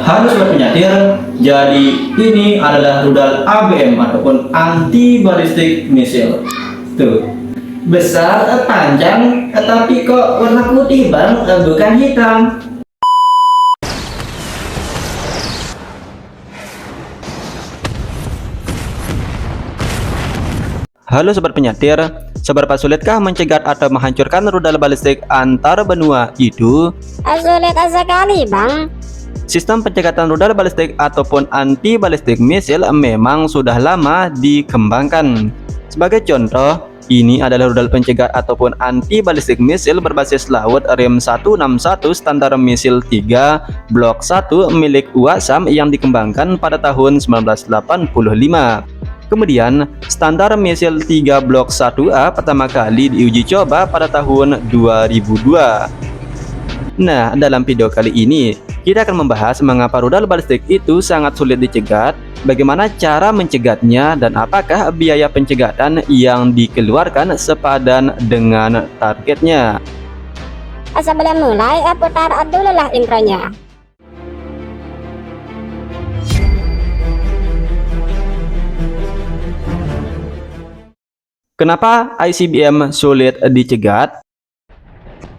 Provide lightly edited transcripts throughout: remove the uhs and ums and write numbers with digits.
Halo sobat penyatir, jadi ini adalah rudal ABM ataupun anti ballistic missile. Tuh, besar, panjang, tapi kok warna putih bang, bukan hitam. Halo sobat penyatir, seberapa sulitkah mencegat atau menghancurkan rudal balistik antar benua itu? Sulit sekali bang. Sistem pencegatan rudal balistik ataupun anti balistik misil memang sudah lama dikembangkan. Sebagai contoh, ini adalah rudal pencegat ataupun anti balistik misil berbasis laut Rem 161 standar misil 3 Blok 1 milik UASAM yang dikembangkan pada tahun 1985. Kemudian, standar misil 3 Blok 1A pertama kali diuji coba pada tahun 2002. Nah, dalam video kali ini, kita akan membahas mengapa rudal balistik itu sangat sulit dicegat, bagaimana cara mencegatnya, dan apakah biaya pencegatan yang dikeluarkan sepadan dengan targetnya. Sebelum mulai, putar dulu lah intronya. Kenapa ICBM sulit dicegat?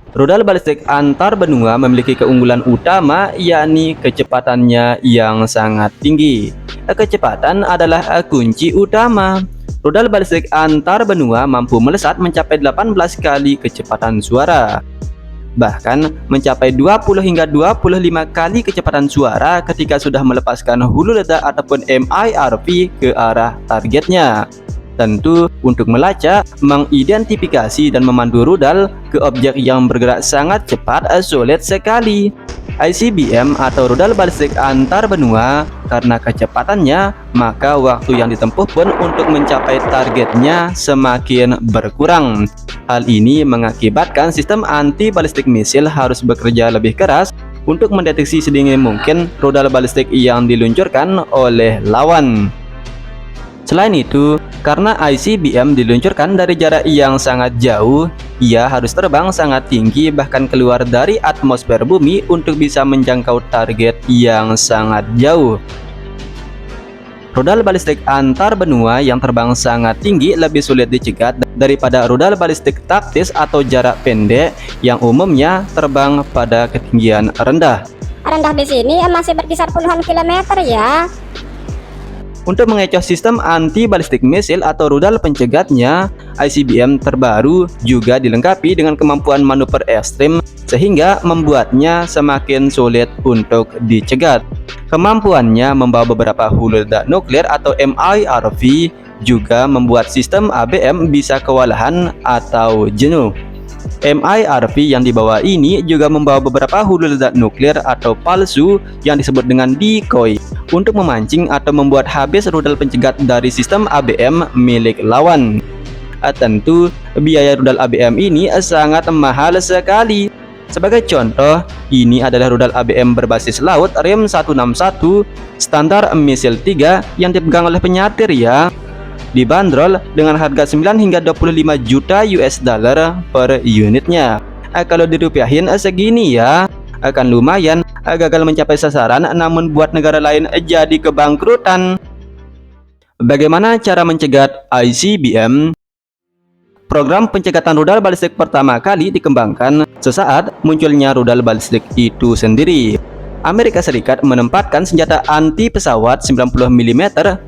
Rudal balistik antar benua memiliki keunggulan utama, yakni kecepatannya yang sangat tinggi. Kecepatan adalah kunci utama. Rudal balistik antar benua mampu melesat mencapai 18 kali kecepatan suara. Bahkan mencapai 20 hingga 25 kali kecepatan suara ketika sudah melepaskan hulu ledak ataupun MIRV ke arah targetnya. Tentu, untuk melacak, mengidentifikasi, dan memandu rudal ke objek yang bergerak sangat cepat sulit sekali. ICBM atau rudal balistik antar benua, karena kecepatannya, maka waktu yang ditempuh pun untuk mencapai targetnya semakin berkurang. Hal ini mengakibatkan sistem anti balistik misil harus bekerja lebih keras untuk mendeteksi sedini mungkin rudal balistik yang diluncurkan oleh lawan. Selain itu, karena ICBM diluncurkan dari jarak yang sangat jauh, ia harus terbang sangat tinggi bahkan keluar dari atmosfer bumi untuk bisa menjangkau target yang sangat jauh. Rudal balistik antar benua yang terbang sangat tinggi lebih sulit dicegat daripada rudal balistik taktis atau jarak pendek yang umumnya terbang pada ketinggian rendah. Rendah di sini masih berkisar puluhan kilometer ya. Untuk mengecoh sistem anti balistik misil atau rudal pencegatnya, ICBM terbaru juga dilengkapi dengan kemampuan manuver ekstrim sehingga membuatnya semakin sulit untuk dicegat. Kemampuannya membawa beberapa hulu ledak nuklir atau MIRV juga membuat sistem ABM bisa kewalahan atau jenuh. MIRV yang dibawa ini juga membawa beberapa hulu ledak nuklir atau palsu yang disebut dengan decoy untuk memancing atau membuat habis rudal pencegat dari sistem ABM milik lawan. Tentu, biaya rudal ABM ini sangat mahal sekali. Sebagai contoh, ini adalah rudal ABM berbasis laut Rem 161 standar misil 3 yang dipegang oleh penyatir ya. Dibanderol dengan harga 9 hingga 25 juta US dollar per unitnya. Kalau dirupiahin segini ya, akan lumayan gagal mencapai sasaran namun buat negara lain jadi kebangkrutan. Bagaimana cara mencegat ICBM? Program pencegatan rudal balistik pertama kali dikembangkan sesaat munculnya rudal balistik itu sendiri. Amerika Serikat menempatkan senjata anti pesawat 90 mm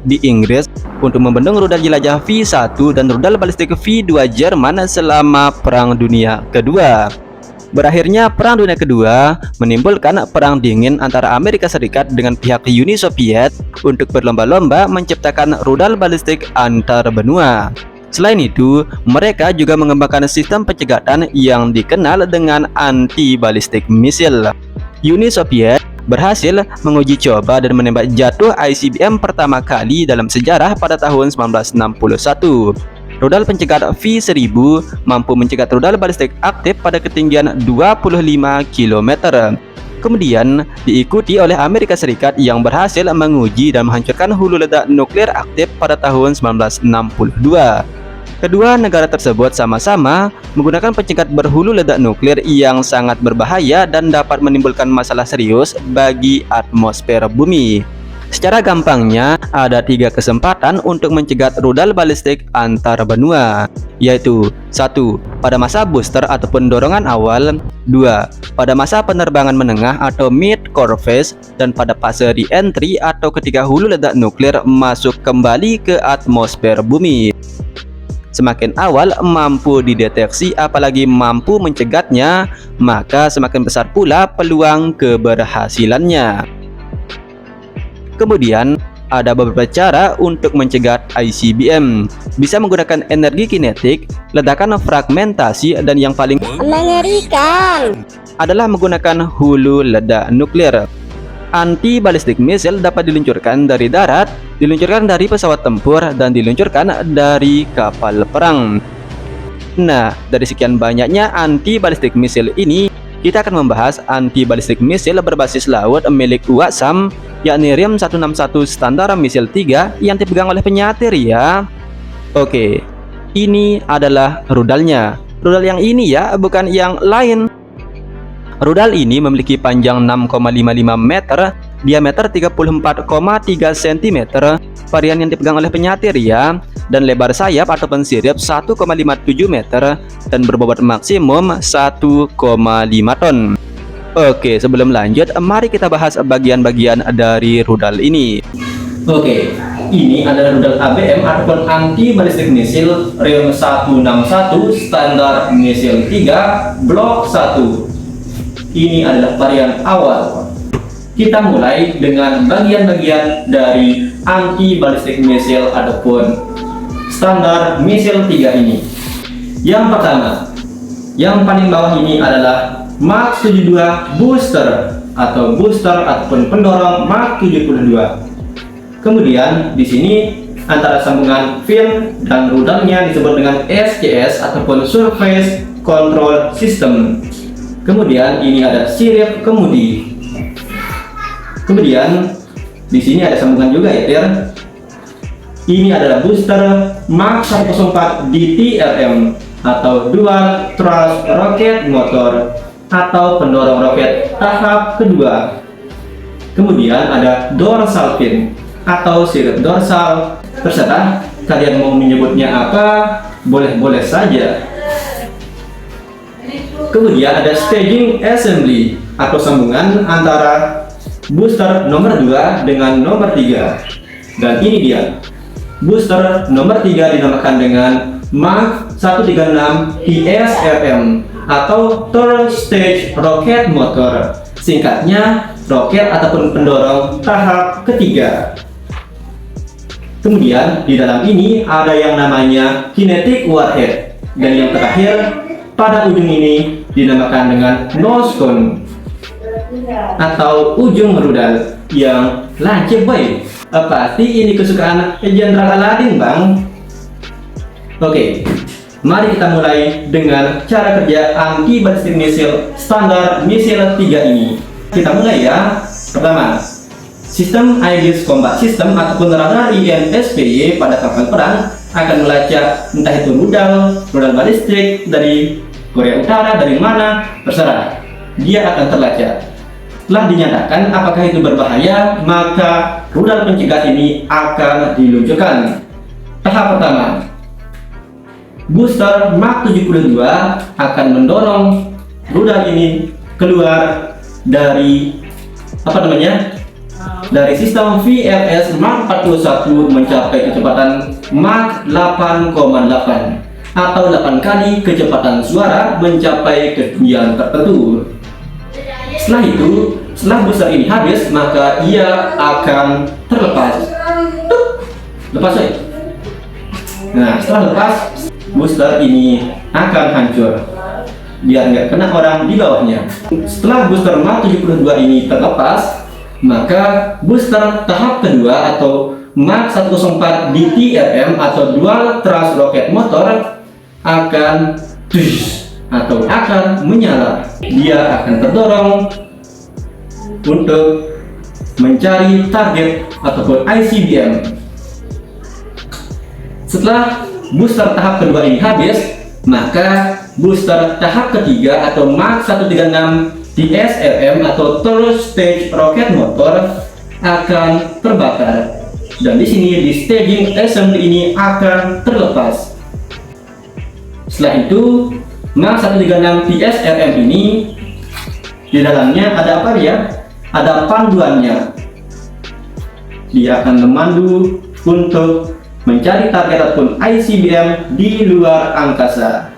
di Inggris untuk membendung rudal jelajah V1 dan rudal balistik V2 Jerman selama Perang Dunia Kedua. Berakhirnya Perang Dunia Kedua menimbulkan perang dingin antara Amerika Serikat dengan pihak Uni Soviet untuk berlomba-lomba menciptakan rudal balistik antar benua. Selain itu, mereka juga mengembangkan sistem pencegatan yang dikenal dengan anti balistik misil. Uni Soviet berhasil menguji coba dan menembak jatuh ICBM pertama kali dalam sejarah pada tahun 1961. Rudal pencegat V1000 mampu mencegat rudal balistik aktif pada ketinggian 25 km. Kemudian diikuti oleh Amerika Serikat yang berhasil menguji dan menghancurkan hulu ledak nuklir aktif pada tahun 1962. Kedua negara tersebut sama-sama menggunakan pencegat berhulu ledak nuklir yang sangat berbahaya dan dapat menimbulkan masalah serius bagi atmosfer bumi. Secara gampangnya, ada 3 kesempatan untuk mencegat rudal balistik antar benua, yaitu 1. Pada masa booster ataupun dorongan awal, 2. Pada masa penerbangan menengah atau mid-core phase, dan pada fase re-entry atau ketika hulu ledak nuklir masuk kembali ke atmosfer bumi. Semakin awal mampu dideteksi apalagi mampu mencegatnya, maka semakin besar pula peluang keberhasilannya. Kemudian, ada beberapa cara untuk mencegat ICBM. Bisa menggunakan energi kinetik, ledakan fragmentasi, dan yang paling Mengerikan. adalah menggunakan hulu ledak nuklir. Anti-balistik misil dapat diluncurkan dari darat, diluncurkan dari pesawat tempur, dan diluncurkan dari kapal perang. Nah, dari sekian banyaknya anti-balistik misil ini, kita akan membahas anti-balistik misil berbasis laut milik UASAM, yakni RIM 161 standar misil 3 yang dipegang oleh penyatir ya. Oke, ini adalah rudalnya. Rudal yang ini ya, bukan yang lain. Rudal ini memiliki panjang 6,55 meter, diameter 34,3 cm, varian yang dipegang oleh penyatir ya, dan lebar sayap ataupun sirip 1,57 meter, dan berbobot maksimum 1,5 ton. Oke, sebelum lanjut, mari kita bahas bagian-bagian dari rudal ini. Oke, ini adalah rudal ABM ataupun anti balistik misil RIM 161 standar misil 3 blok 1. Ini adalah varian awal. Kita mulai dengan bagian-bagian dari anti balistik misil ataupun standar misil 3 ini. Yang pertama, yang paling bawah ini adalah Mach 72 booster ataupun pendorong Mach 72. Kemudian di sini antara sambungan fin dan rudalnya disebut dengan SCS ataupun Surface Control System. Kemudian ini ada sirip kemudi. Kemudian di sini ada sambungan juga ya, Tir. Ini adalah booster Mach 104 DTRM atau Dual Thrust Rocket Motor atau pendorong roket tahap kedua. Kemudian ada dorsal fin atau sirip dorsal. Terserah kalian mau menyebutnya apa, boleh-boleh saja. Kemudian ada staging assembly atau sambungan antara booster nomor 2 dengan nomor 3. Dan ini dia. Booster nomor 3 dinamakan dengan Mach 136 TSRM atau Third Stage Rocket Motor. Singkatnya, roket ataupun pendorong tahap ketiga. Kemudian di dalam ini ada yang namanya kinetic warhead. Dan yang terakhir, pada ujung ini dinamakan dengan nose cone atau ujung rudal yang lancip boy. Pasti ini kesukaan Jenderal Aladin bang. Oke, mari kita mulai dengan cara kerja anti balistik misil standar misil 3 ini. Kita mulai ya. Pertama, sistem Aegis Combat System ataupun radar INSPY pada kapal perang akan melacak entah itu rudal balistik dari Korea Utara, dari mana, terserah. Dia akan terlacak. Setelah dinyatakan apakah itu berbahaya, maka rudal pencegat ini akan diluncurkan. Tahap pertama, booster Mach 72 akan mendorong rudal ini keluar dari dari sistem VLS Mach 41 mencapai kecepatan Mach 8,8 atau 8 kali kecepatan suara mencapai ketinggian tertentu. Setelah itu, setelah booster ini habis, maka ia akan terlepas. Lepas ya. Nah, setelah lepas, booster ini akan hancur biar nggak kena orang di bawahnya. Setelah booster Mach 72 ini terlepas, maka booster tahap kedua atau Mach 104 DTRM atau Dual Thrust Rocket Motor akan menyala. Dia akan terdorong untuk mencari target ataupun ICBM. Setelah booster tahap kedua ini habis, maka booster tahap ketiga atau Mach 136 TSRM atau Third Stage Rocket Motor akan terbakar. Dan di sini di staging assembly ini akan terlepas. Setelah itu, Mach 136 TSRM ini di dalamnya ada apa ya? Ada panduannya. Dia akan memandu untuk mencari target ataupun ICBM di luar angkasa.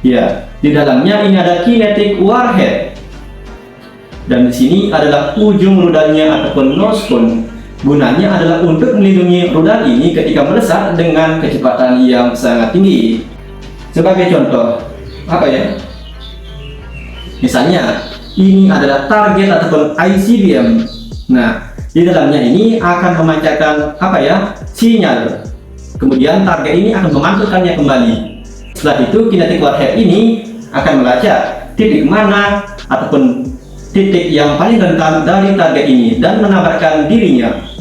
Ya, di dalamnya ini ada kinetic warhead. Dan di sini adalah ujung rudalnya ataupun nose cone. Gunanya adalah untuk melindungi rudal ini ketika melesat dengan kecepatan yang sangat tinggi. Sebagai contoh, apa ya? Misalnya, ini adalah target ataupun ICBM. Nah, di dalamnya ini akan memancarkan apa ya? Sinyal. Kemudian target ini akan memantulkannya kembali. Setelah itu kinetic warhead ini akan melacak titik mana ataupun titik yang paling rentan dari target ini dan menabrakkan dirinya.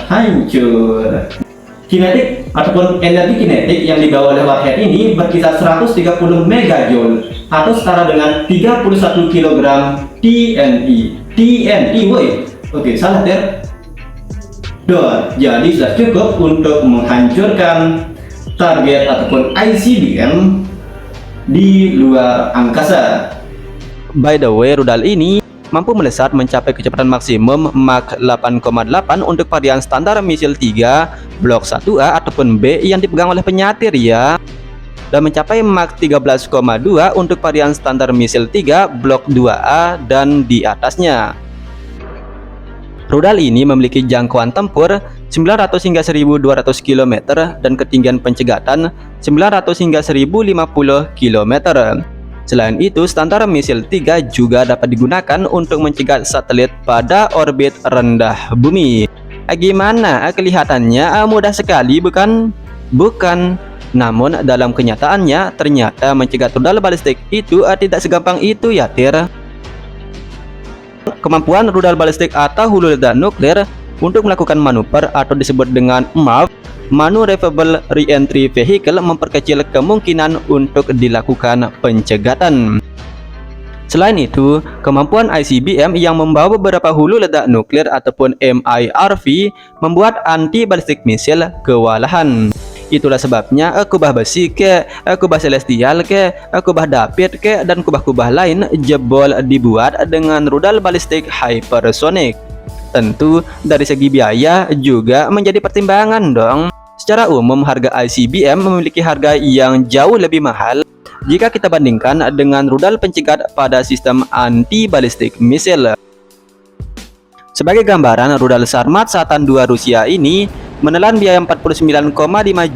Hancur. Kinetik ataupun energi kinetik yang dibawa oleh warhead ini berkisar 130 megajoule atau setara dengan 31 kg TNT, woi. Oke, salah ter. Jadi sudah cukup untuk menghancurkan target ataupun ICBM di luar angkasa. By the way, rudal ini mampu melesat mencapai kecepatan maksimum Mach 8,8 untuk varian standar misil 3 Blok 1A ataupun B yang dipegang oleh penyatir ya, dan mencapai Mach 13,2 untuk varian standar misil 3 Blok 2A dan di atasnya. Rudal ini memiliki jangkauan tempur 900 hingga 1200 km dan ketinggian pencegatan 900 hingga 1050 km. Selain itu, standar misil 3 juga dapat digunakan untuk mencegat satelit pada orbit rendah bumi. Gimana? Kelihatannya mudah sekali, bukan? Bukan. Namun dalam kenyataannya ternyata mencegat rudal balistik itu tidak segampang itu ya, Tir. Kemampuan rudal balistik atau hulu ledak nuklir untuk melakukan manuver atau disebut dengan MARV, Maneuverable Re-entry Vehicle, memperkecil kemungkinan untuk dilakukan pencegatan. Selain itu, kemampuan ICBM yang membawa beberapa hulu ledak nuklir ataupun MIRV membuat anti-balistik misil kewalahan. Itulah sebabnya kubah besi kubah celestial kubah David dan kubah-kubah lain jebol dibuat dengan rudal balistik hypersonic. Tentu dari segi biaya juga menjadi pertimbangan dong. Secara umum harga ICBM memiliki harga yang jauh lebih mahal jika kita bandingkan dengan rudal pencegat pada sistem anti-balistik misil. Sebagai gambaran, rudal Sarmat Satan II Rusia ini menelan biaya 49,5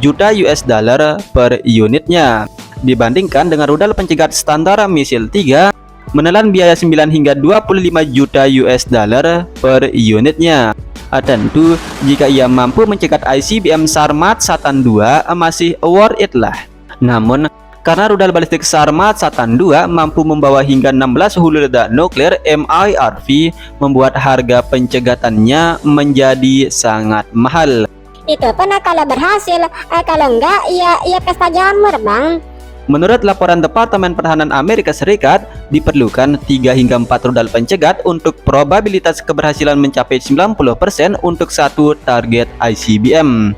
juta US dollar per unitnya, dibandingkan dengan rudal pencegat standar misil 3 menelan biaya 9 hingga 25 juta US dollar per unitnya. Tentu jika ia mampu mencegat ICBM Sarmat Satan II masih worth it lah. Namun karena rudal balistik Sarmat Satan II mampu membawa hingga 16 hulu ledak nuklir MIRV, membuat harga pencegatannya menjadi sangat mahal. Itu pun kalau berhasil, kalau enggak ya pesta jamur, Bang. Menurut laporan Departemen Pertahanan Amerika Serikat, diperlukan 3 hingga 4 rudal pencegat untuk probabilitas keberhasilan mencapai 90% untuk satu target ICBM.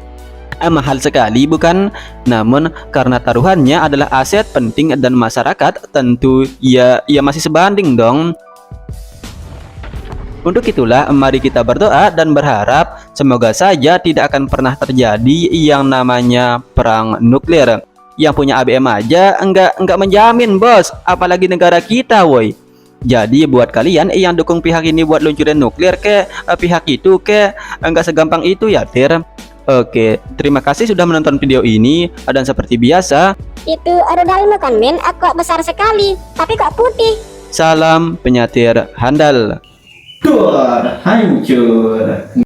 Mahal sekali, bukan? Namun karena taruhannya adalah aset penting dan masyarakat, tentu ya masih sebanding dong. Untuk itulah mari kita berdoa dan berharap semoga saja tidak akan pernah terjadi yang namanya perang nuklir. Yang punya ABM aja enggak menjamin, bos, apalagi negara kita, woi. Jadi buat kalian yang dukung pihak ini buat luncurin nuklir pihak itu enggak segampang itu ya, Tir. Oke, terima kasih sudah menonton video ini, dan seperti biasa, itu rudalmu kan, Min, kok besar sekali, tapi kok putih. salam penyatir handal. Hancur.